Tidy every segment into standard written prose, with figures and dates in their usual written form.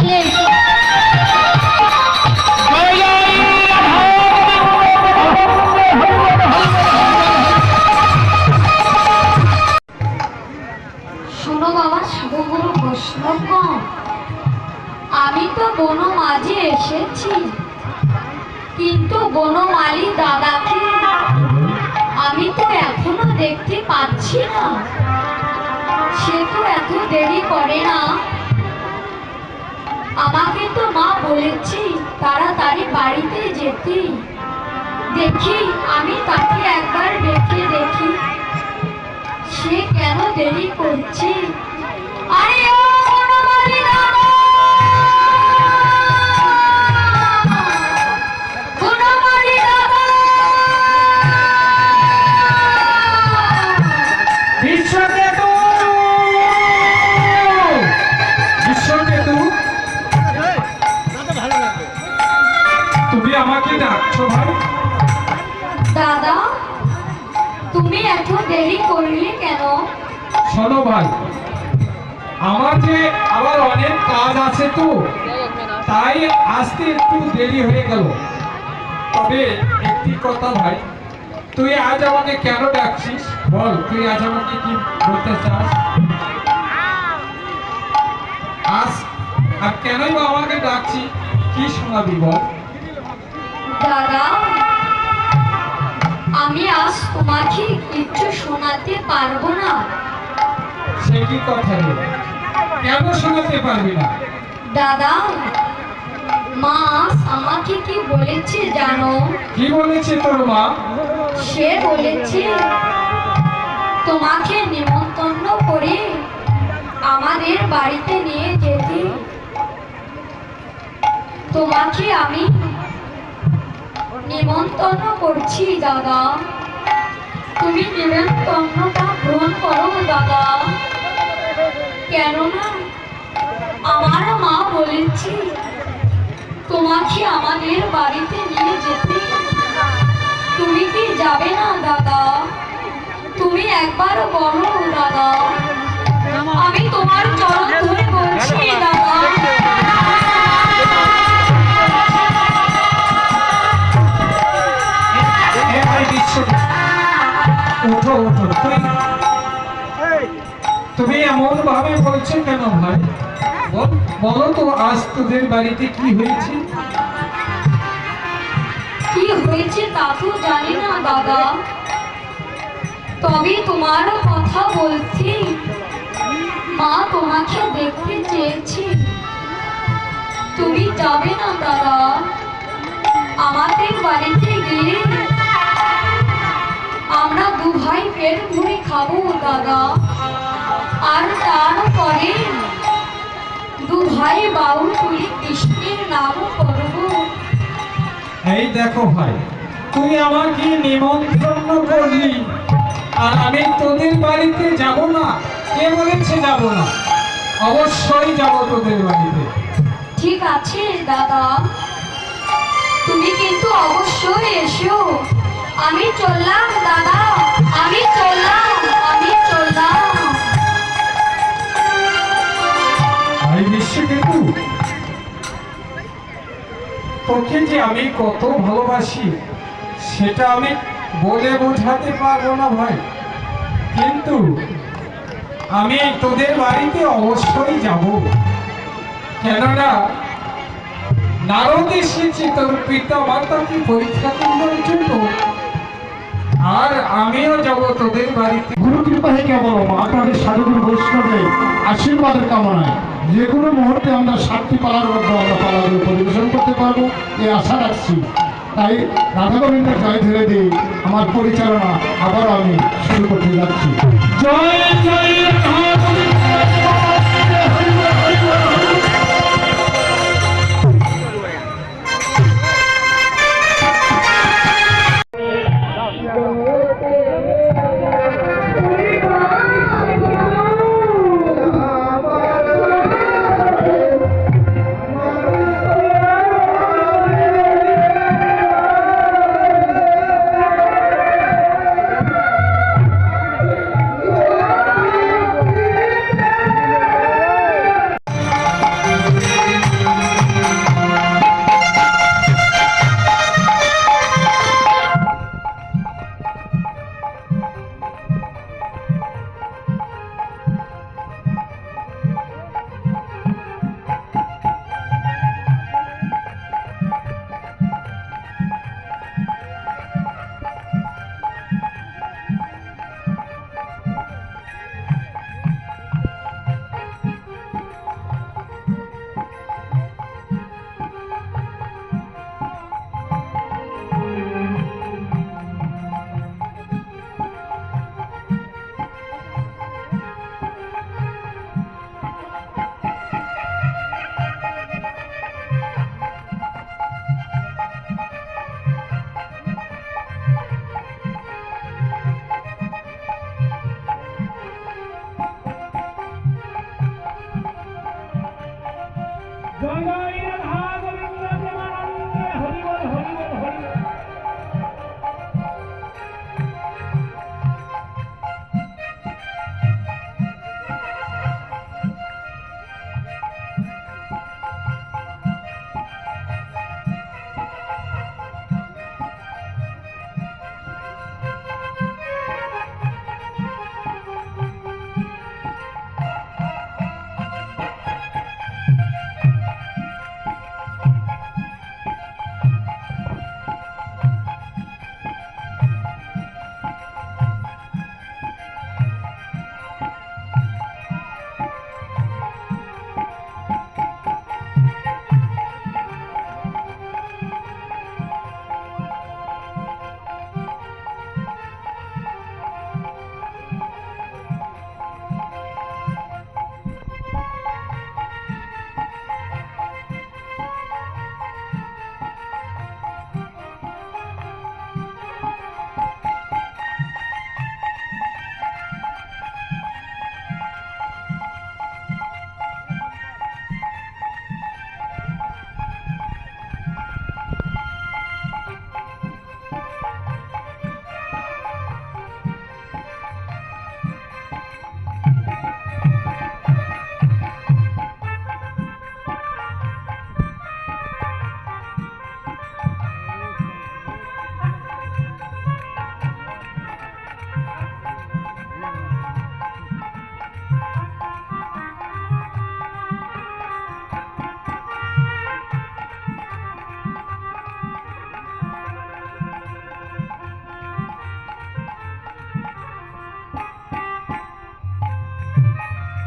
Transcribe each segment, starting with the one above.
চলে শোনো বাবা শুভগুরু বৈষ্ণব, আমি তো বনমাঝে এসেছি, কিন্তু বনমালী দাদাকে আমি তো এখনো দেখতে পাচ্ছি না। সে তো এত দেরি করে না। আমাকে তো মা বলেছি তাড়াতাড়ি বাড়িতে যেতে। দেখি আমি তাকে একবার দেখে দেখি সে কেন দেরি করছে। আরে ও বনমালী দাদা, বনমালী দাদা, বিশ্বকেতু, বিশ্বকেতু, তুমি আমাকে ডাকছো ভাই? দাদা তুমি এত দেরি করলে কেন? শোনো ভাই, আমার যে আবার অনেক কাজ আছে তো, তাই আসতে একটু দেরি হয়ে গেল। তবে একটি কথা ভাই, তুই আজ আমাকে কেন ডাকছিস বল? তুই আজ আমাকে কি বলতে চাস? আজ আর কেনই বা আমাকে ডাকছি, কি শোনাবি বল? দাদা আমি আজ তোমাকে কিছু শোনাতে পারবো না। সে কি কথা রে? কেন শোনাতে পারবি না? দাদা মা আমাকে কি বলেছে জানো? কি বলেছে তোর মা? সে বলেছে তোমাকে নিমন্ত্রণ করে আমাদের বাড়িতে নিয়ে যেতে। তোমাকে আমি নিমন্ত্রণ করছি দাদা, তুমি নিমন্ত্রণটা গ্রহণ করো দাদা। কেননা আমার মা বলেছে তোমাকে আমাদের বাড়িতে নিয়ে যেতে। তুমি কি যাবে না দাদা? তুমি একবার বলো দাদা, আমি তোমার চরণ ধরে বলছি দাদা। ওঠো ওঠো, তুমি এমন ভাবে বলছো কেন ভাই? বলো তো আজ তোদের বাড়িতে কি হয়েছে? কি হয়েছে তা তো জানি না দাদা, তবে তোমার কথা বলছি। মা তোমাকে দেখতে চেয়েছি, তুমি যাবে না দাদা? আমাদের বাড়িতে গিয়ে আমরা দু ভাই পেট ভরে খাবো দাদা, আর তারপরে দু ভাই বাউল তুলি কৃষ্ণের নাম করবো। এই দেখো ভাই, তুই আমাকে নিমন্ত্রণ করলি আর আমি তোদের বাড়িতে যাব না? কে বলেছে যাব না? অবশ্যই যাব তোদের বাড়িতে। ঠিক আছে দাদা, তুমি কিন্তু অবশ্যই এসো। আমি চললাম দাদা, আমি চললাম, আমি চললাম। ভাই বিশ্বকেতু, তোকে যে আমি কত ভালোবাসি সেটা আমি বলে বোঝাতে পারবো না ভাই, কিন্তু আমি তোদের বাড়িতে অবশ্যই যাব। কেননা নারদ এসেছে তোর পিতা মাতাকে পরীক্ষা করবার জন্য, আর আমিও যাব তোদের বাড়িতে। গুরু কৃপা থেকে বলো আপনাদের সাধুগুরু বৈষ্ণবের আশীর্বাদের কামনায় যে কোনো মুহূর্তে আমরা 7টি পালার মধ্যে আমরা পালাগুলো পরিবেশন করতে পারবো এই আশা রাখছি। তাই রাধা গোবিন্দের জয় ধরে দিয়ে আমার পরিচালনা আবার আমি শুরু করতে যাচ্ছি। জয় জয় রাধা জয় জয় রাধা গোবিন্দ প্রেমানন্দে হরি বল হরি বল হরি বল।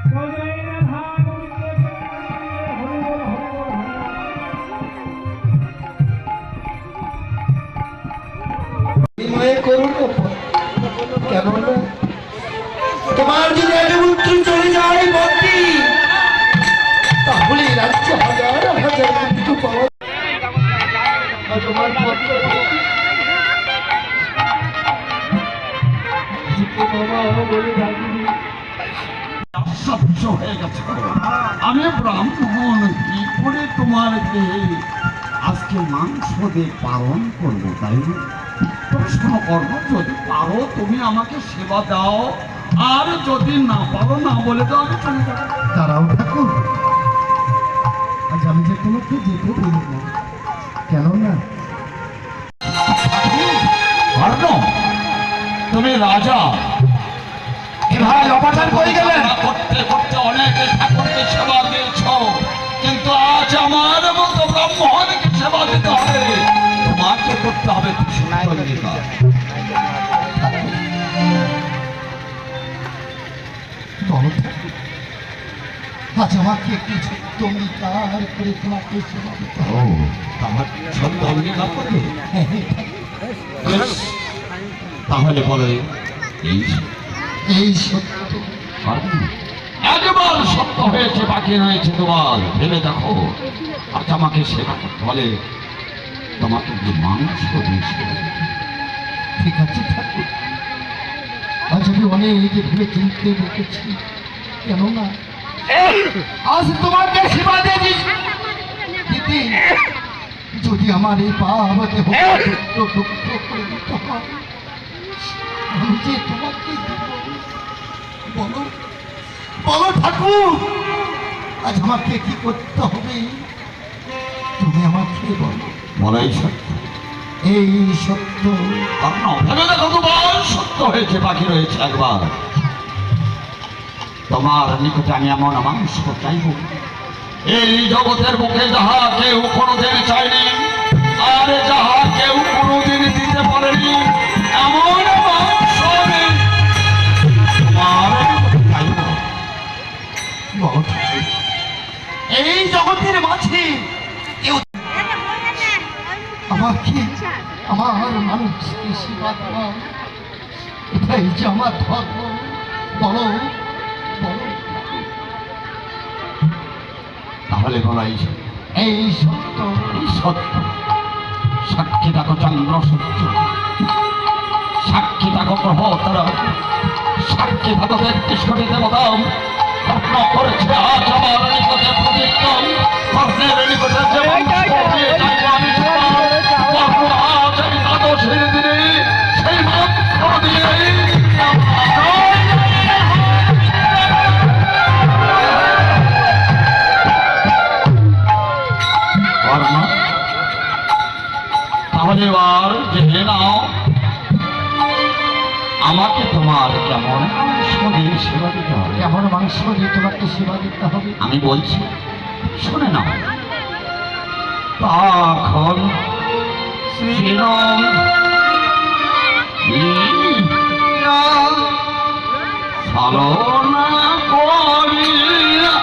জয় জয় রাধা গোবিন্দ প্রেমানন্দে হরি বল হরি বল হরি বল। বিনয় করুন কেন না তোমার যদি আগে উত্তর চলে যায় মন্ত্রী তাহলে রাজ্যে হাজার হাজার মৃত্যু পাওয়া তোমার পত্র বলে রাখিনি সহ্য হয়ে গেছে আমি ব্রাহ্মণ কি করে তোমাকে আজকে মাংস দিয়ে পালন করবো তাই না প্রশ্ন করবো যদি পারো তুমি আমাকে সেবা দাও আর যদি না পারো না বলে দাও আমি চলে যাবো তারাও ঠাকুর আজ আমি যে তোমাকে যেতে বলব কেন না তুমি রাজা এভাবে অপাচার করে গেলেন করতে করতে অনেক ঠাকুরকে সেবা দিয়েছ কিন্তু আজ আমার মতো ব্রাহ্মণকে সেবা দিতে হবে তোমাকে করতে হবে আজ আমাকে কিছু অঙ্গীকার করে তোমাকে সেবা দিতে হবে আমার সত্য অঙ্গীকার করবে তাহলে বলে এই সত্য একবার সত্য হয়েছে বাকি রয়েছে তোমার ভেবে দেখো আজ আমাকে সেবা করতে বলে তোমাকে যে মাংস দিয়েছে ঠিক আছে ঠাকুর আজ আমি অনেক ভেবে চিনতে দেখেছি কেননা আজ তোমাকে সেবা দিয়ে দিদি যদি আমার এই পাপ দেহ টুকরো করে দিতে হয় আমি যে তোমাকে বলো বলো ঠাকুর আজ আমাকে কি করতে হবে তুমি আমাকে বলো বলাই সত্য এই সত্য ভেবে দেখো তোমার সত্য হয়েছে বাকি রয়েছে একবার তোমার নিকটে আমি এমন মাংস চাইব এই জগতের বুকে যাহা কেউ কোনোদিন চায়নি আর যাহা কেউ কোনোদিন দিতে পারেনি এমন মাংস আমি তোমার চাইব এই জগতের মাঝে কেউ আমাকে আমার মানুষকে সেবা দেওয়া এটাই যে আমার ধর্ম বলো বলো তাহলে বলাই এই সত্য এই সত্য সাক্ষী থাকো চন্দ্র সত্য সাক্ষী থাকো গ্রহ তারা সাক্ষী থাকো 33 কোটি দেবতা করেছে আজ আমার নিকটে প্রতিজ্ঞা আমাকে তোমার কেমন মাংস দিয়ে সেবা দিতে হবে? কেমন মাংস দিয়ে তোমাকে সেবা দিতে হবে? আমি বলছি, শুনে নাও। তখন শ্রীরাম ছলনা করিয়া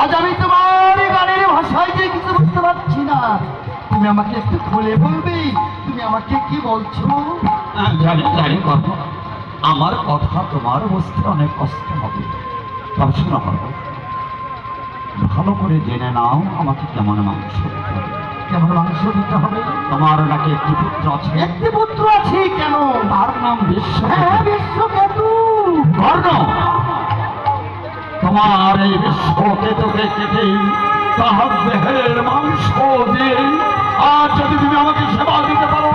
আজ আমি তোমার গানের ভাষায় যে কিছু বুঝতে পারছি না, তুমি আমাকে একটু খুলে বলবে তুমি আমাকে কি বলছো? জানি জানি কথা, আমার কথা তোমার বুঝতে অনেক কষ্ট হবে। তবে শোনো কথা, ভালো করে জেনে নাও আমাকে কেমন মাংস দিতে হবে। কেমন মাংস দিতে হবে? তোমার নাকি একটি পুত্র আছে? একটি পুত্র আছে। কেন? তার নাম বিশ্ব। হ্যাঁ, বিশ্বকেতু। কর্ণ, তোমার এই বিশ্বকেতুকে কেটে তাহার দেহের মাংস দিয়ে আর যদি তুমি আমাকে সেবা দিতে পারো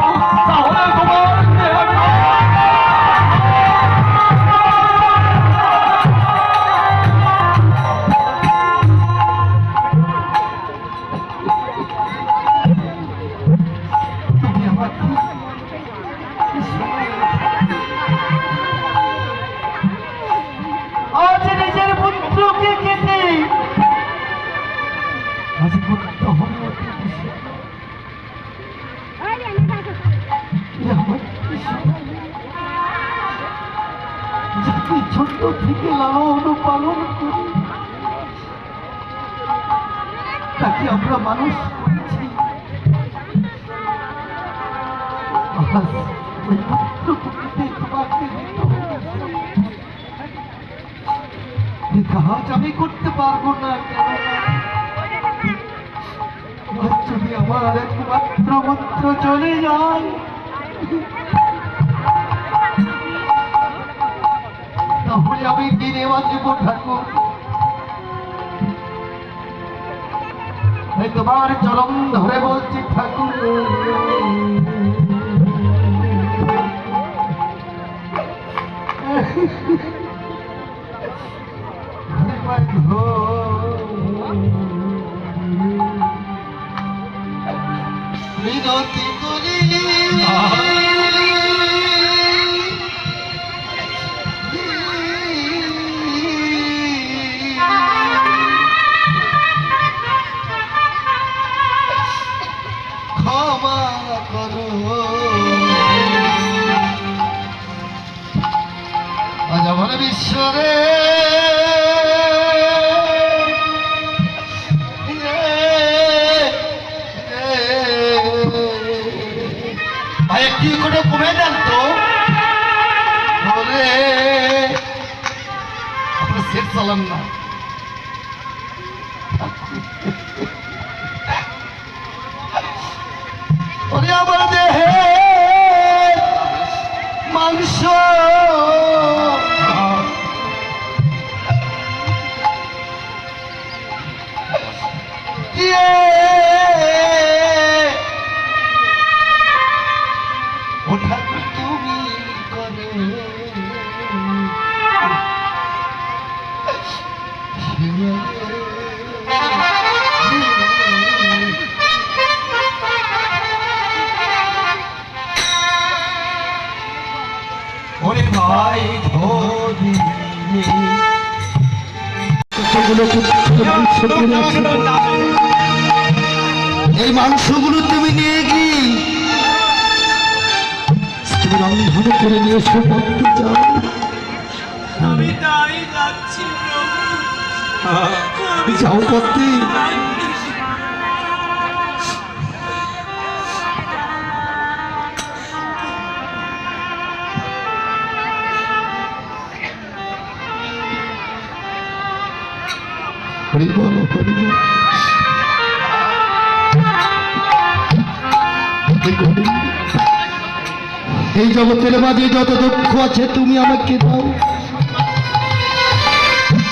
তাহলে তোমার আজ নিজের পুত্রকে কেটে আজ পুত্র হয়ে উঠেছে। যাকে ছোট থেকে লালন পালন করি, তাকে আমরা মানুষ করেছি। আজ ওই পুত্রকে তোমাকে দিতে হবে। কাজ আমি করতে পারবো না। কেন? যদি আমার একমাত্র পুত্র চলে যায়, তাহলে আমি দিনে বাঁচবো ঠাকুর। তোমার চরম ধরে বলছি ঠাকুর, মিনতি করি ক্ষমা করো। আজ আমার বিশ্বরে একটি করে কমে দেন তো বলে আপনার সেট চালান না। ওরে আমার দেহে মাংস দিয়ে ওঠা তুমি করো। মাংস পড়ে আছে। এই মাংসগুলো তুমি নিয়ে গিয়ে তুমি রন্ধন করে নিয়ে এসো পড়তে যাও। আমি তাই যাচ্ছি প্রভু। যাও পড়তে। হরি বল হরি বল। এই জগতের মাঝে যত দুঃখ আছে তুমি আমাকে দাও,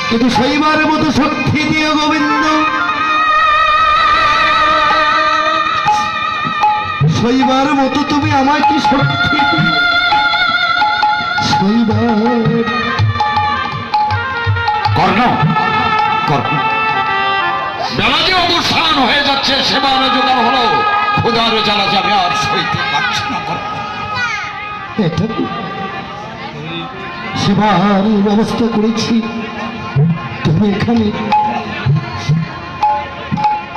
কিন্তু সেইবার মতো শক্তি দিয়ে গোবিন্দ, সেইবার মতো তুমি আমাকে শক্তি দিও। সেইবার কর্ণ কর্ণ, বেলা যে অবসান হয়ে যাচ্ছে, সেবার জোগাড় হলো, খোদার জ্বালা যাবে আর সইতে পারছি না কর্ণ। এটা সেবার ব্যবস্থা করেছি, তুমি এখানে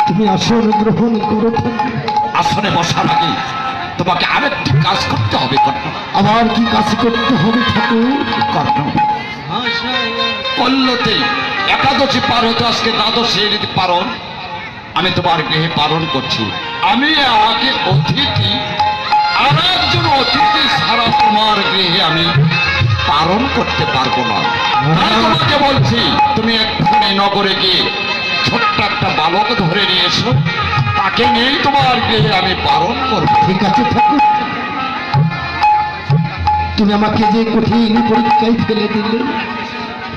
তুমি আসন গ্রহণ করো। আসনে বসার আগে তোমাকে আরেকটি কাজ করতে হবে কর্ণ। আবার কি কাজ করতে হবে ঠাকুর? কর্ণ, কল্লতে একাদশী পার হতে আজকে দ্বাদশীর পারণ আমি তোমার গৃহে পালন করছি। আমি আগে অতিথি, আর একজন অতিথি ছাড়া তোমার গৃহে আমি পালন করতে পারবো না। তাই তোমাকে বলছি, তুমি এক্ষুনি নগরে গিয়ে ছোট্ট একটা বালক ধরে নিয়ে এসো, তাকে নিয়েই তোমার গৃহে আমি পালন করবো। ঠিক আছে ঠাকুর, তুমি আমাকে যে কঠিন পরীক্ষায় ফেলে দিলে,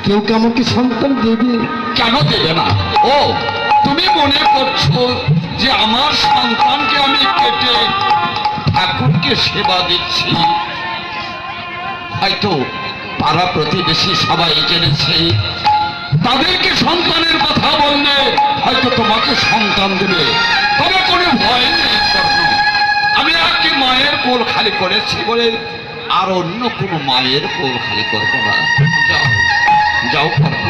কেউ কি আমাকে সন্তান দেবে? কেন দেবে না? ও, তুমি মনে করছো যে আমার সন্তানকে আমি কেটে ঠাকুরকে সেবা দিচ্ছি? হয়তো পাড়া প্রতিবেশী সবাই জেনেছে, তাদেরকে সন্তানের কথা বললে হয়তো তোমাকে সন্তান দেবে। তবে কোনো ভয় নেই কর্ণ, আমি আজকে মায়ের কোল খালি করেছি বলে আর অন্য কোনো মায়ের কোল খালি করবো না। যাও যাও কর্ণ,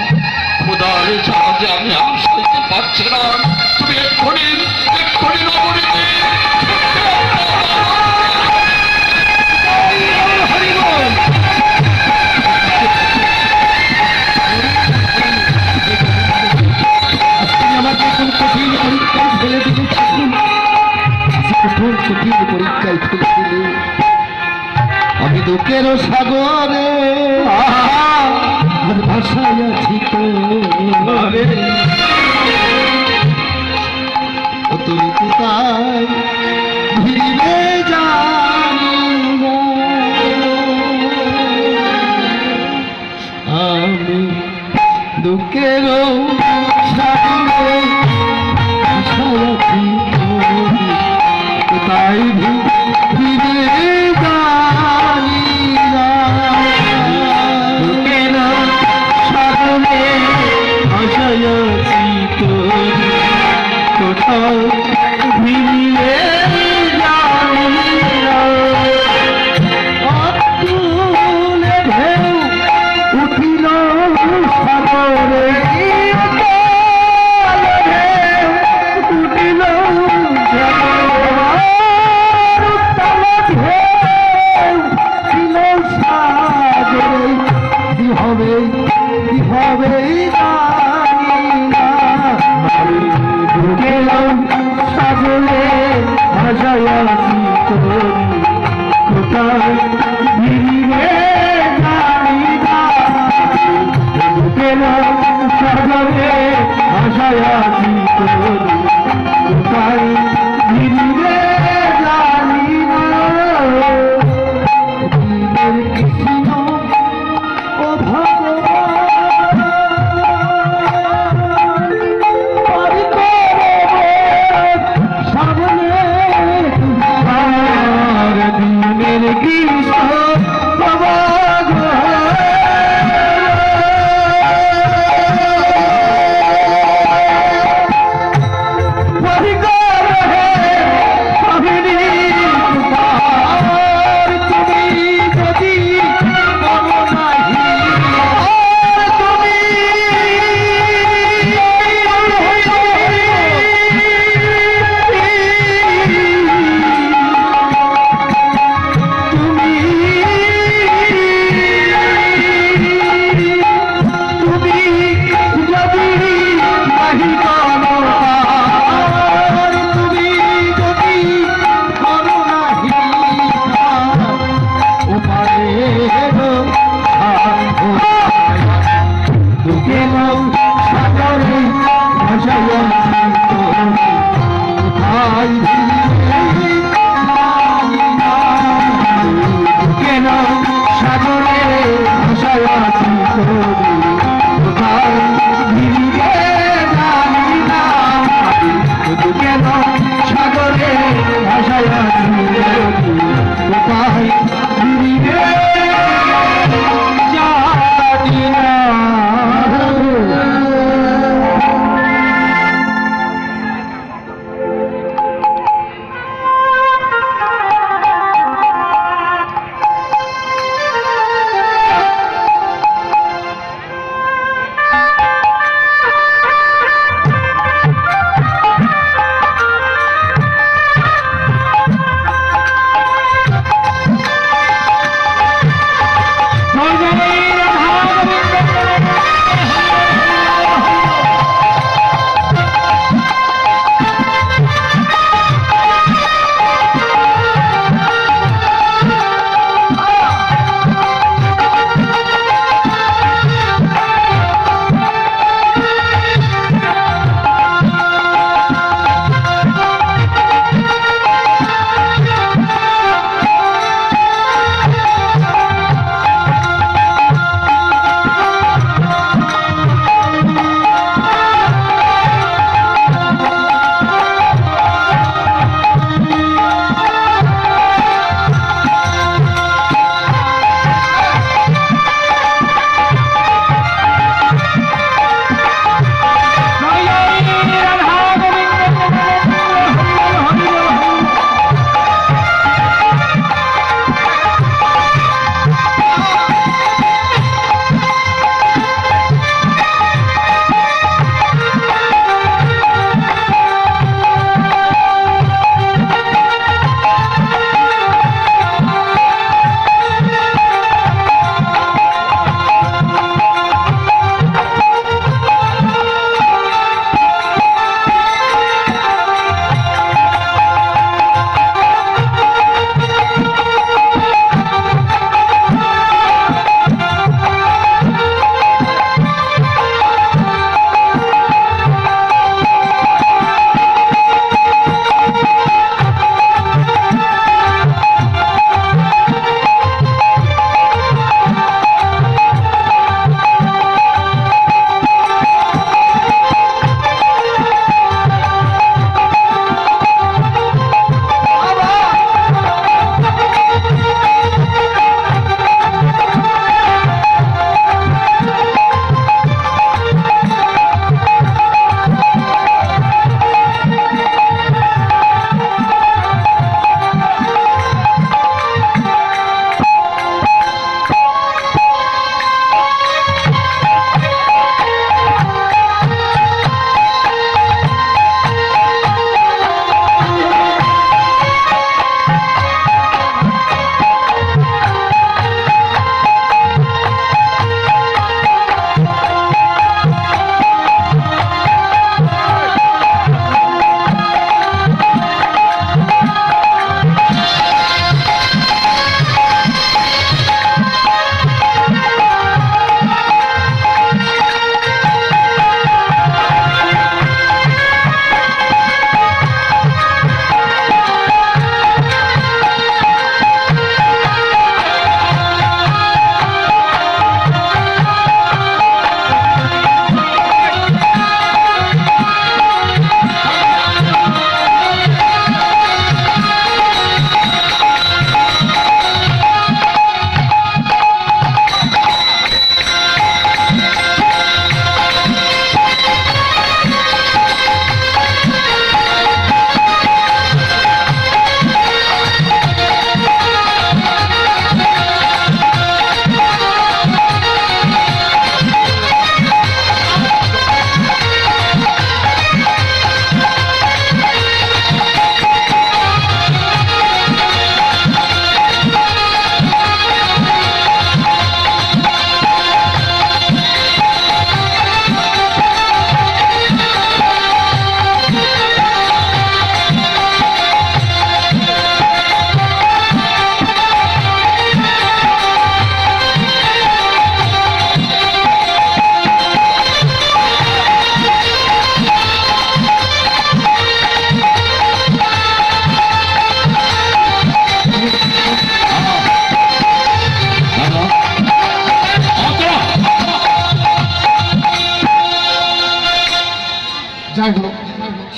খোদারে যাও, যে আমি আর সইতে পারছি না। তুমি এক্ষুনি এক্ষুনি নগরীতে আমাকে কোন কঠিন পরীক্ষায় ফেলে দিলে ঠাকুর, কঠোর কঠিন পরীক্ষায় ফেলে দিলে। আমি দুঃখের সাগরে আর ভাষায় আছি তো, তুমি কোথায় ভিড়ে জানি না। আমি দুঃখের সাগরে ভাষায় আছি তো, কোথায় ভিড়ে জানি না। দুঃখের সাগরে ভাষায় আছি তো, কোথায় ভিড়ে জানি না। অতুলে ঢেউ উঠিল সাগরে, অতুলে ঢেউ উঠিল সাগরে, উত্তাল ঢেউ ছিল সাগরে। কি হবে কি হবে জানি না। আমি গেলাম সাগরে ভাষায় আসি তোর, কোথায় ভিড়ে জানি না। গেলাম সাগরে ভাষায় আসি তোর, কোথায় ভিড়ে জানি না। কৃষ্ণ ও ভগবান পারি করো সামনে, আর দিনের কৃষ্ণ বাবা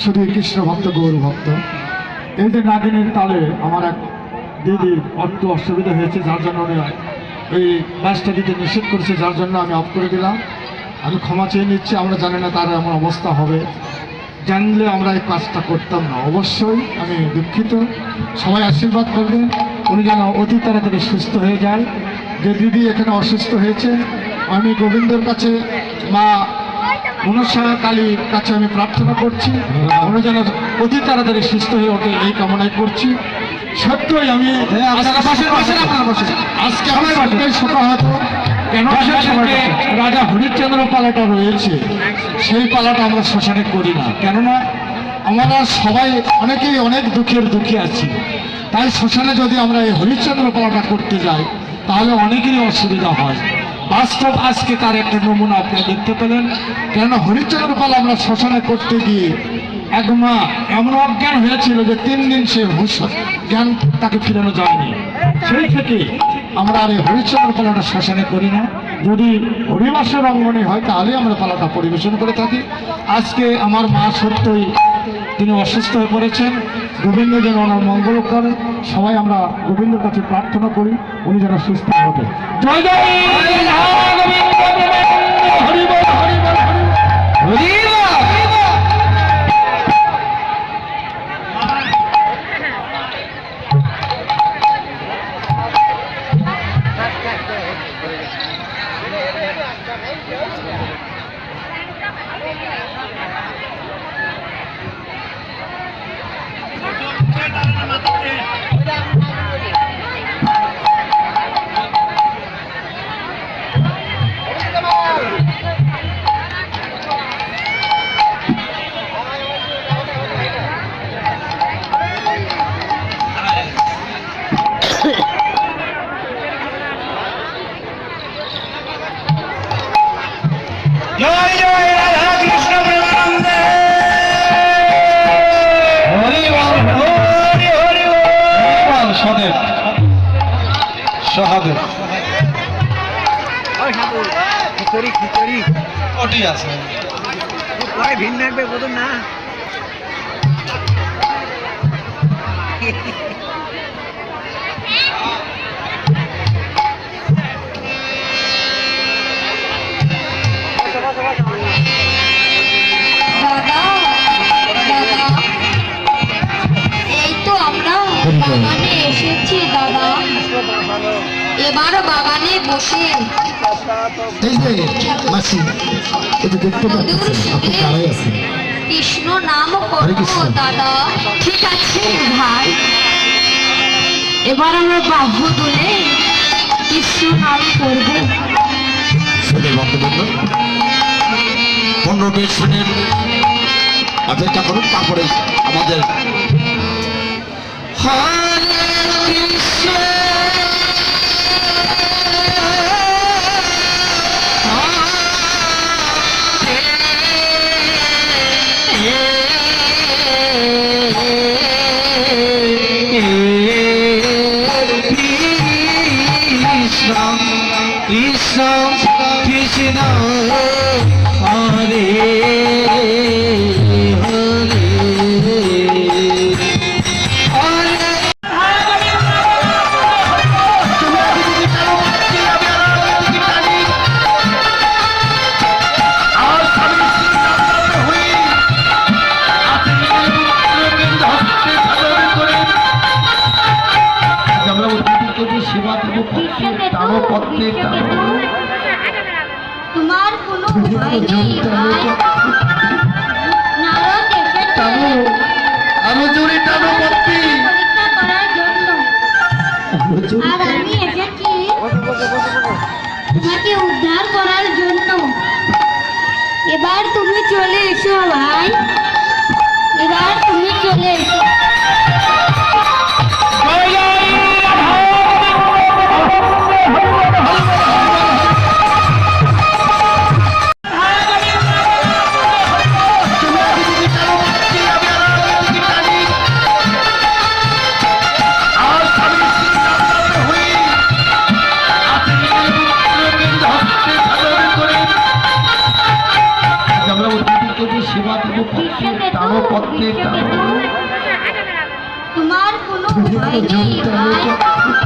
শুধু কৃষ্ণ ভক্ত গৌর ভক্ত। এই যে নাগিনীর তালে আমার এক দিদির একটু অসুবিধা হয়েছে, যার জন্য আমি এই ক্লাসটা দিতে নিষেধ করেছে, যার জন্য আমি অফ করে দিলাম। আমি ক্ষমা চেয়ে নিচ্ছি, আমরা জানি না তার এমন অবস্থা হবে, জানলে আমরা এই কাজটা করতাম না। অবশ্যই আমি দুঃখিত, সবাই আশীর্বাদ করবেন উনি যেন অতি তাড়াতাড়ি সুস্থ হয়ে যায়। যে দিদি এখানে অসুস্থ হয়েছে, আমি গোবিন্দর কাছে, মা মনসা কালীর কাছে আমি প্রার্থনা করছি উনি যেন অতি তাড়াতাড়ি সুস্থ হয়ে ওঠে, এই কামনাই করছি। সত্যই আমি আজকে আমার সত্যই শোকাহত, কেন রাজা হরিশ্চন্দ্র পালাটা রয়েছে, সেই পালাটা আমরা শ্মশানে করি না। কেননা আমরা সবাই অনেকেই অনেক দুঃখী আছি, তাই শ্মশানে যদি আমরা এই হরিশ্চন্দ্র পালাটা করতে যাই তাহলে অনেকেরই অসুবিধা হয়। বাস্তব আজকে তার একটা নমুনা আপনারা দেখতে পেলেন। কেননা হরিশ্চন্দ্র পালা আমরা শ্মশানে করতে গিয়ে এক মা এমন অজ্ঞান হয়েছিল যে 3 দিন সে হুঁশ জ্ঞান তাকে ফিরানো যায়নি। সেই থেকে আমরা আর এই হরিশ্চন্দ্র পালাটা শ্মশানে করি না। যদি হরিবাসের অঙ্গনে হয় তাহলে আমরা পালাটা পরিবেশন করে থাকি। আজকে আমার মা সত্যই তিনি অসুস্থ হয়ে পড়েছেন, গোবিন্দ যেন ওনার মঙ্গল করে। সবাই আমরা গোবিন্দের কাছে প্রার্থনা করি উনি যেন সুস্থ হবে। জয় জয় হরি বল, হরি বল, হরি বল। জয় জয় রাধা কৃষ্ণ প্রেমানন্দে হরি বল, হরি হরি বল। সদেব সহাদেব খিচুড়ি ওটি আছে পরে ভিন্ন একবার বলুন না। দাদা দাদা, এই তো আমরা বাগানে এসেছি দাদা, এবার বাগানে বসে এই যে মাসি, এই যে দেখতে পাচ্ছেন আপনি দাঁড়াই আছেন, কৃষ্ণ নাম হরে করবো কৃষ্ণ। দাদা। ঠিক আছে ভাই, এবার আমরা বাহু তুলে কৃষ্ণ নাম করবো। সদয় ভক্তবৃন্দ 15-20 মিনিট অপেক্ষা করুন, তারপরে আমাদের হরে কৃষ্ণ কৃষ্ণ কৃষ্ণ হরে হরে আমরা অতিথিকে সেবা দেব, টানো পথে টানো। তোমার কোনো ভয় নেই ভাই, নারদ এসেছে আরো জোরে টানো পত্তি। পরীক্ষা করার জন্য, আর আমি এসেছি তোমাকে উদ্ধার করার জন্য। এবার তুমি চলে এসো ভাই, এবার তুমি চলে এসো। জয় জয় রাধা গোবিন্দ, হরি বল, হরি বল, হরি বল। ভয় নেই ভাই